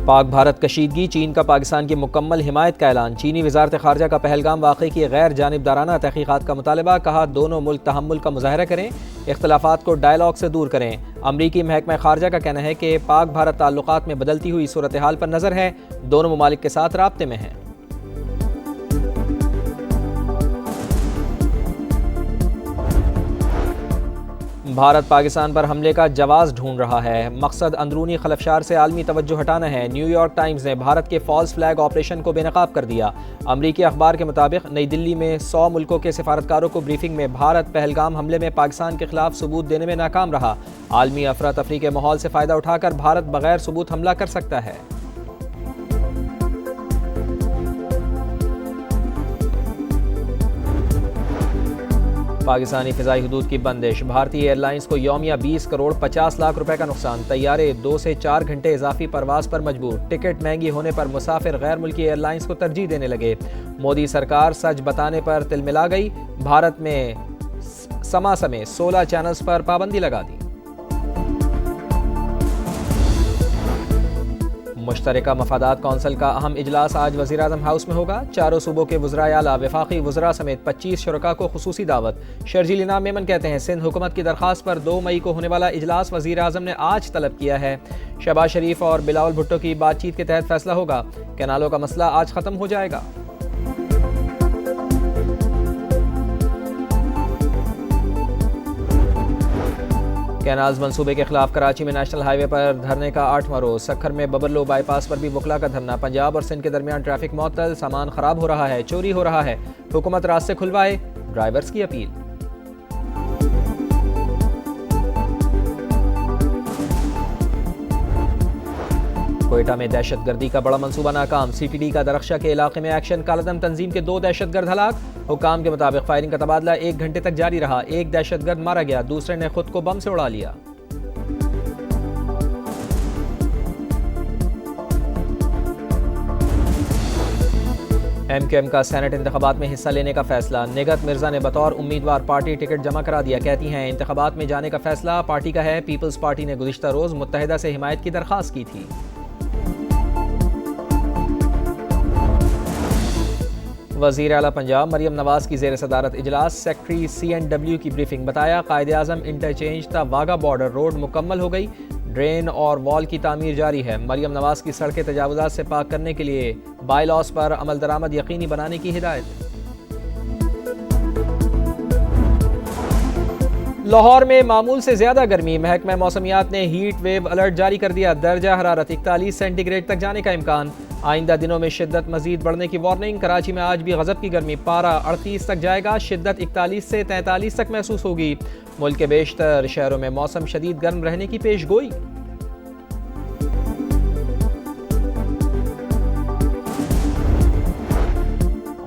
पाक भारत कशीदगी, चीन का पाकिस्तान की मुकम्मल हिमायत का ऐलान। चीनी वजारत खारजा का पहलगाम वाक़े की गैर जानिबदाराना तहक़ीक़ात का मुतालबा। कहा दोनों मुल्क तहम्मुल का मुज़ाहरा करें, इख्तलाफात को डायलॉग से दूर करें। अमरीकी महकमा खारजा का कहना है कि पाक भारत ताल्लुकात में बदलती हुई सूरत हाल पर नज़र है, दोनों ममालिक के साथ राब्ते में हैं। भारत पाकिस्तान पर हमले का जवाब ढूंढ रहा है, मकसद अंदरूनी खलफशार से आलमी तवज्जो हटाना है। न्यूयॉर्क टाइम्स ने भारत के फॉल्स फ्लैग ऑपरेशन को बेनकाब कर दिया। अमरीकी अखबार के मुताबिक नई दिल्ली में 100 मुल्कों के सिफारतकारों को ब्रीफिंग में भारत पहलगाम हमले में पाकिस्तान के खिलाफ सबूत देने में नाकाम रहा। आलमी अफरा तफरी के माहौल से फ़ायदा उठाकर भारत बगैर सबूत हमला कर सकता है। पाकिस्तानी फ़िज़ाई हदूद की बंदिश, भारतीय एयरलाइंस को यौमिया 20 करोड़ 50 लाख रुपए का नुकसान। तैयारे 2 से 4 घंटे इजाफी परवास पर मजबूर। टिकट महंगी होने पर मुसाफिर गैर मुल्की एयरलाइंस को तरजीह देने लगे। मोदी सरकार सच बताने पर तिलमिला गई। भारत में समा समेत 16 चैनल्स पर पाबंदी लगा दी। मुश्तरका मफादात कौंसिल का अहम इजलास आज वज़ीर-ए-आज़म हाउस में होगा। चारों सूबों के वज़राए आला, वफाकी वज़रा समेत 25 शुरका को खुसूसी दावत। शर्जील इनाम मेमन कहते हैं सिंध हुकूमत की दरख्वास्त पर 2 मई को होने वाला इजलास वज़ीर-ए-आज़म ने आज तलब किया है। शहबाज शरीफ और बिलावल भुट्टो की बातचीत के तहत फैसला होगा। कैनालों का मसला आज ख़त्म हो जाएगा। कैनाल्स मंसूबे के खिलाफ कराची में नेशनल हाईवे पर धरने का 8वां रोज। सक्खर में बबरलो बाईपास पर भी वकला का धरना। पंजाब और सिंध के दरमियान ट्रैफिक मुअत्तल, सामान खराब हो रहा है, चोरी हो रहा है। हुकूमत रास्ते खुलवाए, ड्राइवर्स की अपील। कोयटा में दहशतगर्दी का बड़ा मंसूबा नाकाम। CTD का दरख्शा के इलाके में एक्शन। कालादम तंजीम के 2 दहशतगर्द हलाक। हुकाम के मुताबिक फायरिंग का तबादला 1 घंटे तक जारी रहा। एक दहशतगर्द मारा गया, दूसरे ने खुद को बम से उड़ा लिया। MQM का सेनेट इंतखाबात में हिस्सा लेने का फैसला। निगत मिर्जा ने बतौर उम्मीदवार पार्टी टिकट जमा करा दिया। कहती हैं इंतखाबात में जाने का फैसला पार्टी का है। पीपल्स पार्टी ने गुज़िश्ता रोज मुत्तहिदा से हिमायत की दरख्वास्त की थी। वज़ीर आला पंजाब मरियम नवाज की ज़ेर सदारत इजलास। सेक्रेटरी CNW की ब्रीफिंग। बताया कायदे-आज़म इंटरचेंज ता वागा बॉर्डर रोड मुकम्मल हो गई। ड्रेन और वॉल की तामीर जारी है। मरियम नवाज की सड़कें तजावुज़ात से पाक करने के लिए बाई लॉस पर अमल दरामद यकीनी बनाने की हिदायत। लाहौर में मामूल से ज्यादा गर्मी। महकमा मौसमियात ने हीट वेव अलर्ट जारी कर दिया। दर्जा हरारत 41 सेंटीग्रेड तक जाने का इम्कान। आइंदा दिनों में शिद्दत मजीद बढ़ने की वार्निंग। कराची में आज भी गजब की गर्मी। पारा 38 तक जाएगा। शिद्दत 41 से 43 तक महसूस होगी। मुल्क के बेशतर शहरों में मौसम शदीद गर्म रहने की पेश गोई।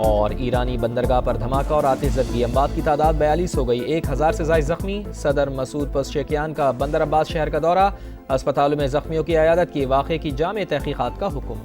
और ईरानी बंदरगाह पर धमाका और आतिशज़दगी। अमवात की तादाद 42 हो गई। 1000 से ज़ायद जख्मी। सदर मसूद पज़ेशिकियान का बंदर अब्बास शहर का दौरा। अस्पतालों में जख्मियों की अयादत की। वाक़े की जामे तहकीक़ात का हुक्म।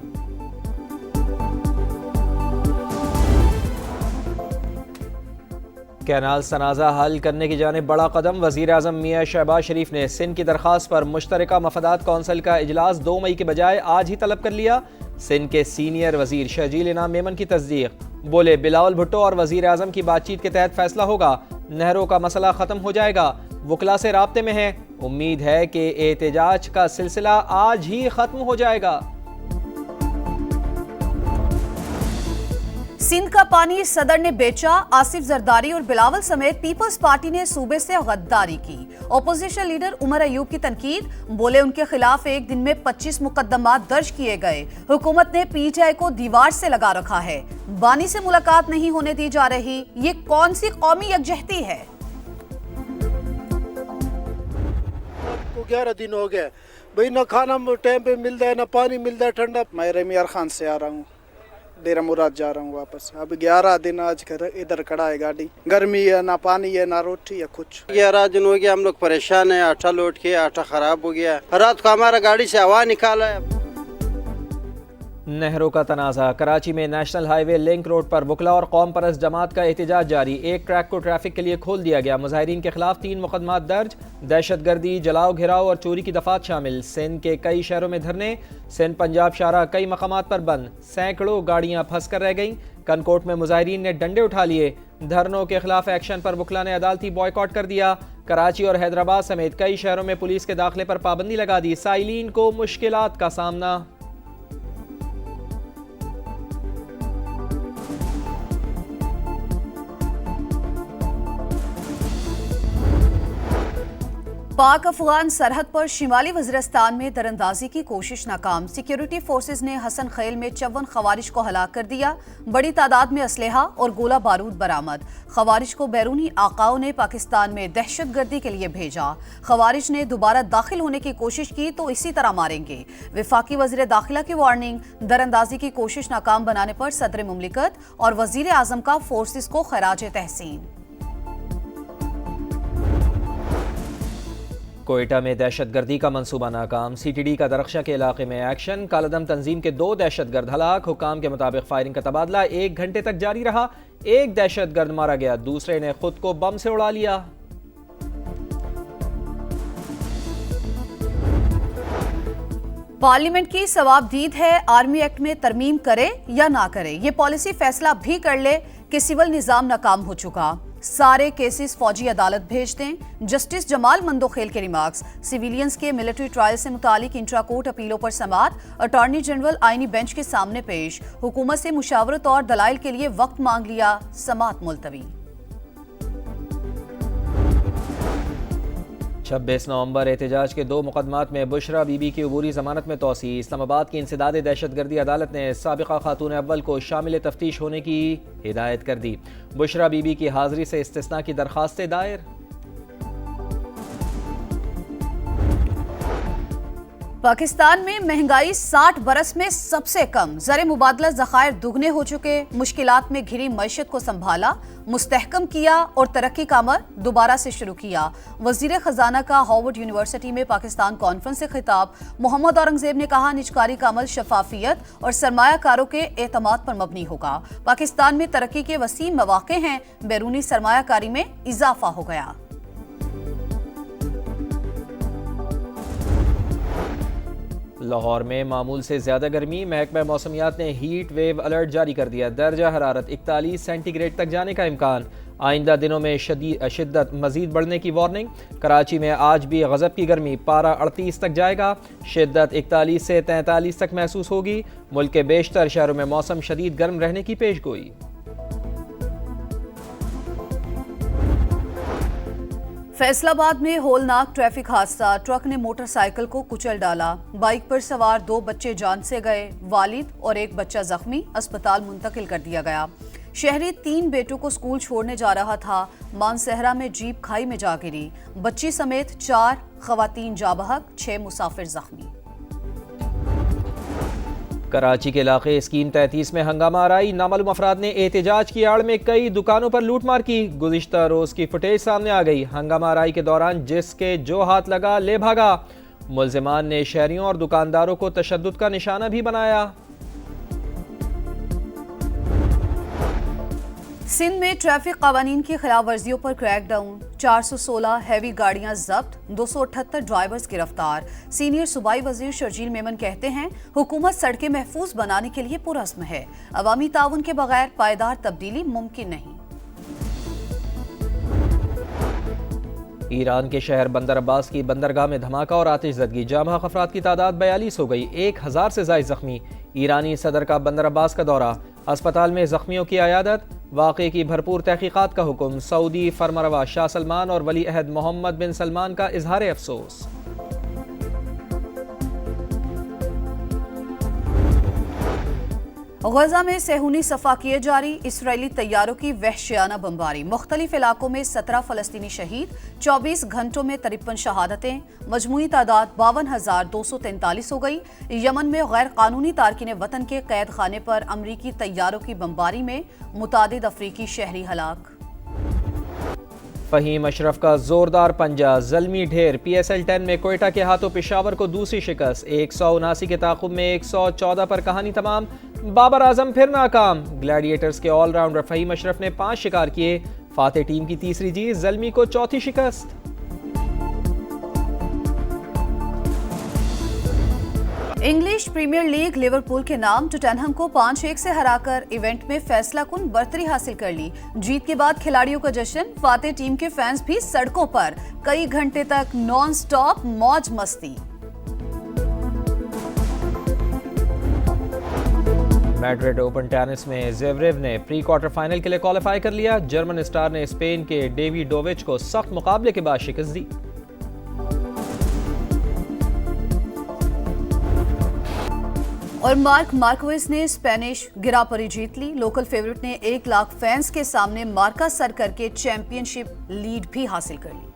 कैनाल तनाज़ा हल करने की जानिब बड़ा कदम। वज़ीर-ए-आज़म मियां शहबाज शरीफ ने सिंध की दरख्वास्त पर मुश्तरका मफादात कौंसिल का इजलास 2 मई के बजाय आज ही तलब कर लिया। सिंध के सीनियर वजीर शर्जील इनाम मेमन की तस्दीक। बोले बिलावल भुट्टो और वज़ीर-ए-आज़म की बातचीत के तहत फैसला होगा। नहरों का मसला ख़त्म हो जाएगा। वकला से राब्ते में है। उम्मीद है कि एहतजाज का सिलसिला आज ही ख़त्म हो जाएगा। सिंध का पानी सदर ने बेचा। आसिफ जरदारी और बिलावल समेत पीपल्स पार्टी ने सूबे से गद्दारी की। ओपोजिशन लीडर उमर अयूब की तनकीद। बोले उनके खिलाफ एक दिन में 25 मुकदमात दर्ज किए गए। हुकूमत ने PTI को दीवार से लगा रखा है। बानी से मुलाकात नहीं होने दी जा रही। ये कौन सी कौमी यकजहती है? 11 दिन हो गए भाई, ना खाना टाइम पे मिलता है, ना पानी मिलता है ठंडा। मैं रमीयार खान से आ रहा हूँ, डेरा मुराद जा रहा हूँ वापस। अब 11 दिन आज इधर खड़ा है गाड़ी। गर्मी है, ना पानी है, ना रोटी है कुछ। 11 दिन हो गया, हम लोग परेशान है। आटा लोड किया, आटा खराब हो गया। रात को हमारा गाड़ी से हवा निकाला है। नहरों का तनाज़ा। कराची में नेशनल हाईवे लिंक रोड पर वकला और कौम परस्त जमात का एहतजाज जारी। एक ट्रैक को ट्रैफिक के लिए खोल दिया गया। मुजाहिरीन के खिलाफ 3 मुकदमात दर्ज। दहशतगर्दी, जलाओ घिराव और चोरी की दफात शामिल। सिंध के कई शहरों में धरने। सिंध पंजाब शाहराह कई मकामात पर बंद। सैकड़ों गाड़ियां फंस कर रह गईं। कनकोट में मुजाहिरीन ने डंडे उठा लिए। धरनों के खिलाफ एक्शन पर वकला ने अदालती बॉयकॉट कर दिया। कराची और हैदराबाद समेत कई शहरों में पुलिस के दाखिले पर पाबंदी लगा दी। साइलीन को मुश्किलात का सामना। पाक अफगान सरहद पर शिमाली वज़ीरिस्तान में दरअंदाजी की कोशिश नाकाम। सिक्योरिटी फोर्सेज ने हसन खैल में 54 खवारिज को हलाक कर दिया। बड़ी तादाद में असलहा और गोला बारूद बरामद। खवारिज को बैरूनी आकाओं ने पाकिस्तान में दहशतगर्दी के लिए भेजा। खवारिज ने दोबारा दाखिल होने की कोशिश की तो इसी तरह मारेंगे। वफाकी वज़ीर दाखिला की वार्निंग। दरअंदाजी की कोशिश नाकाम बनाने पर सदर मुमलिकत और वज़ीर आज़म का फोर्सेज को खराज तहसीन। कोयटा में दहशतगर्दी का मंसूबा नाकाम। CTD का दरख्शा के इलाके में एक्शन। कालादम तंजीम के 2 दहशतगर्द हलाक। हुकाम के मुताबिक फायरिंग का तबादला 1 घंटे तक जारी रहा। एक दहशतगर्द मारा गया, दूसरे ने खुद को बम से उड़ा लिया। पार्लियामेंट की सवाबदीद है आर्मी एक्ट में तरमीम करे या ना करे। ये पॉलिसी फैसला भी कर ले कि सिविल निजाम नाकाम हो चुका। सारे केसेस फौजी अदालत भेज दें। जस्टिस जमाल मंदोखेल के रिमार्क्स। सिविलियंस के मिलिट्री ट्रायल से मुतालिक इंट्रा कोर्ट अपीलों पर समाअत। अटॉर्नी जनरल आईनी बेंच के सामने पेश। हुकूमत से मुशावरत और दलाइल के लिए वक्त मांग लिया। समाअत मुलतवी। 26 नवंबर एहतजाज के 2 मुकदमात में बुशरा बीबी की अबूरी जमानत में तोसी। इस्लामाबाद की इंसदाद दहशतगर्दी अदालत ने साबिका खातून अव्वल को शामिल तफ्तीश होने की हिदायत कर दी। बुशरा बीबी की हाजिरी से इस्तिस्ना की दरखास्तें दायर। पाकिस्तान में महंगाई 60 बरस में सबसे कम। ज़र मुबादला ज़खायर दुगने हो चुके। मुश्किलात में घिरी मईशत को संभाला, मुस्तहकम किया और तरक्की का अमल दोबारा से शुरू किया। वजीर खजाना का हार्वर्ड यूनिवर्सिटी में पाकिस्तान कॉन्फ्रेंस से खिताब। मोहम्मद औरंगजेब ने कहा, निजकारी का अमल शफाफियत और सरमायाकारों के एतमाद पर मबनी होगा। पाकिस्तान में तरक्की के वसीम मौके हैं। बैरूनी सरमायाकारी में इजाफा हो गया। लाहौर में मामूल से ज्यादा गर्मी। महकमा मौसमियात ने हीट वेव अलर्ट जारी कर दिया। दर्जा हरारत 41 सेंटीग्रेड तक जाने का इम्कान। आइंदा दिनों में शिद्दत मजीद बढ़ने की वार्निंग। कराची में आज भी गजब की गर्मी। पारा 38 तक जाएगा। शिद्दत 41 से 43 तक महसूस होगी। मुल्क के बेशतर शहरों में मौसम शदीद गर्म रहने की पेशगोई। फैसलाबाद में होलनाक ट्रैफिक हादसा। ट्रक ने मोटरसाइकिल को कुचल डाला। बाइक पर सवार 2 बच्चे जान से गए। वालिद और एक बच्चा जख्मी। अस्पताल मुंतकिल कर दिया गया। शहरी 3 बेटों को स्कूल छोड़ने जा रहा था। मानसहरा में जीप खाई में जा गिरी। बच्ची समेत 4 खवातीन जा बहक, 6 मुसाफिर जख्मी। कराची के इलाके स्कीम 33 में हंगामा आराई। नामालूम अफराद ने एहतजाज की आड़ में कई दुकानों पर लूटमार की। गुज़िश्ता रोज की फुटेज सामने आ गई। हंगामा आराई के दौरान जिसके जो हाथ लगा ले भागा। मुल्जिमान ने शहरियों और दुकानदारों को तशद्दुद का निशाना भी बनाया। सिंध में ट्रैफिक कानून की खिलाफ वर्जियों पर क्रैकडाउन। 416 हैवी गाड़ियां जब्त। 278 ड्राइवर्स गिरफ्तार। सीनियर सूबाई वजीर शर्जील मेमन कहते हैं, हुकूमत सड़कें महफूज बनाने के लिए पुरअज़्म है। अवामी ताउन के बगैर पायदार तब्दीली मुमकिन नहीं। ईरान के शहर बंदर अब्बास की बंदरगाह में धमाका और आतिशज़दगी। जामहक अफराद की तादाद 42 हो गई। 1000 से ज़ायद जख्मी। ईरानी सदर का बंदर अब्बास का दौरा। अस्पताल में जख्मियों की अयादत। वाक़े की भरपूर तहकीकात का हुक्म। सऊदी फरमारवा शाह सलमान और वली अहद मोहम्मद बिन सलमान का इजहार अफसोस। गजा में सेहूनी सफाकियत जारी। इसराइली तैयारों की वहशियाना बमबारी। मुख्तलिफ इलाकों में 17 फलस्तीनी शहीद। 24 घंटों में 53 शहादतें। मजमूई तादाद 52,243 हो गई। यमन में गैर कानूनी तारकिन वतन के कैद खाने पर अमरीकी तैयारों की बमबारी में मुतादिद अफ्रीकी शहरी हलाक। फहीम अशरफ का जोरदार पंजा, ज़ल्मी ढेर। PSL 10 में कोयटा के हाथों पेशावर को दूसरी शिकस्त। 179 के ताक़ुब में 114 पर कहानी तमाम। बाबर आजम फिर नाकाम। ग्लैडिएटर्स के ऑलराउंडर फहीम अशरफ ने 5 शिकार किए। फाते टीम की तीसरी जीत, ज़ल्मी को चौथी शिकस्त। इंग्लिश प्रीमियर लीग लिवरपूल के नाम टॉटनहम को 5-1 से हराकर इवेंट में फैसला कुन बर्तरी हासिल कर ली। जीत के बाद खिलाड़ियों का जश्न, फाते टीम के फैंस भी सड़कों पर, कई घंटे तक नॉन स्टॉप मौज मस्ती। मैड्रिड ओपन टेनिस में ज़ेवरेव ने प्री क्वार्टर फाइनल के लिए क्वालिफाई कर लिया। जर्मन स्टार ने स्पेन के डेविडोविच को सख्त मुकाबले के बाद शिकस्त दी। और मार्क मार्क्वेज ने स्पेनिश गिरापरी जीत ली। लोकल फेवरेट ने 1 लाख फैंस के सामने मार्का सर करके चैंपियनशिप लीड भी हासिल कर ली।